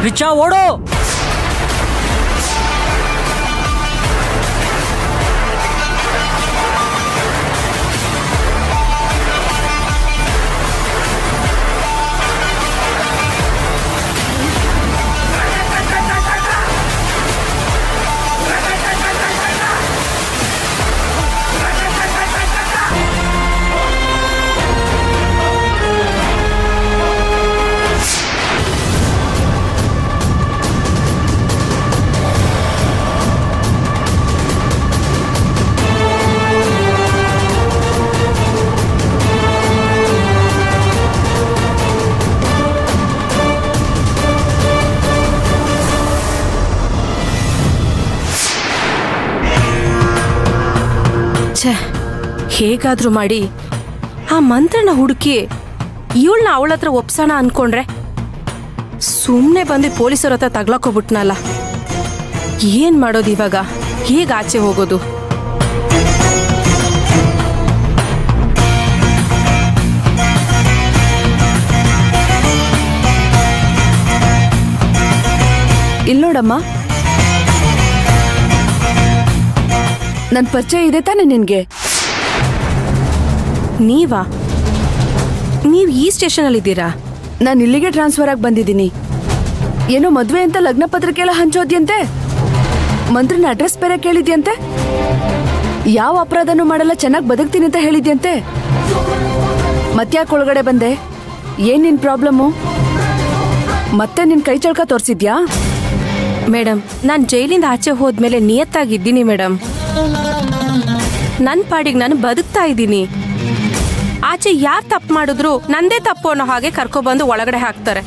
ರಿಚಾ ಓಡು. ಹೇಗಾದ್ರೂ ಮಾಡಿ ಆ ಮಂತ್ರನ ಹುಡುಕಿ ಇವಳನ್ನ ಅವಳ ಹತ್ರ ಒಪ್ಸೋಣ ಅನ್ಕೊಂಡ್ರೆ ಸುಮ್ಮನೆ ಬಂದು ಪೊಲೀಸರ ಹತ್ರ ತಗ್ಲಾಕೋಬಿಟ್ನಲ್ಲ. ಏನ್ ಮಾಡೋದು ಇವಾಗ? ಹೇಗೆ ಆಚೆ ಹೋಗೋದು? ಇಲ್ಲಿ ನೋಡಮ್ಮ, ನನ್ನ ಪರಿಚಯ ಇದೆ ತಾನೆ ನಿನ್ಗೆ? ನೀವಾ? ನೀವು ಈ ಸ್ಟೇಷನ್ ಅಲ್ಲಿ ಇದ್ದೀರಾ? ನಾನು ಇಲ್ಲಿಗೆ ಟ್ರಾನ್ಸ್ಫರ್ ಆಗಿ ಬಂದಿದ್ದೀನಿ. ಏನೋ ಮದ್ವೆ ಅಂತ ಲಗ್ನ ಪತ್ರಿಕೆ ಎಲ್ಲ ಹಂಚೋದ್ಯಂತೆ, ಮಂತ್ರನ ಅಡ್ರೆಸ್ ಬೇರೆ ಕೇಳಿದ್ಯಂತೆ, ಯಾವ ಅಪರಾಧನೂ ಮಾಡಲ್ಲ ಚೆನ್ನಾಗಿ ಬದುಕ್ತೀನಿ ಅಂತ ಹೇಳಿದ್ಯಂತೆ. ಮತ್ತ್ಯಾಕೆ ಒಳಗಡೆ ಬಂದೆ? ಏನ್ ನಿನ್ ಪ್ರಾಬ್ಲಮ್ಮು? ಮತ್ತೆ ನಿನ್ ಕೈ ಚಳಕ ತೋರಿಸಿದ್ಯಾ? ಮೇಡಮ್, ನಾನು ಜೈಲಿಂದ ಆಚೆ ಹೋದ್ಮೇಲೆ ನಿಯತ್ತಾಗಿದ್ದೀನಿ ಮೇಡಮ್. ನನ್ನ ಪಾಡಿಗೆ ನಾನು ಬದುಕ್ತಾ ಇದ್ದೀನಿ. ಆಚೆ ಯಾರು ತಪ್ಪು ಮಾಡಿದ್ರು ನಂದೇ ತಪ್ಪು ಅನ್ನೋ ಹಾಗೆ ಕರ್ಕೊಬಂದು ಒಳಗಡೆ ಹಾಕ್ತಾರೆ.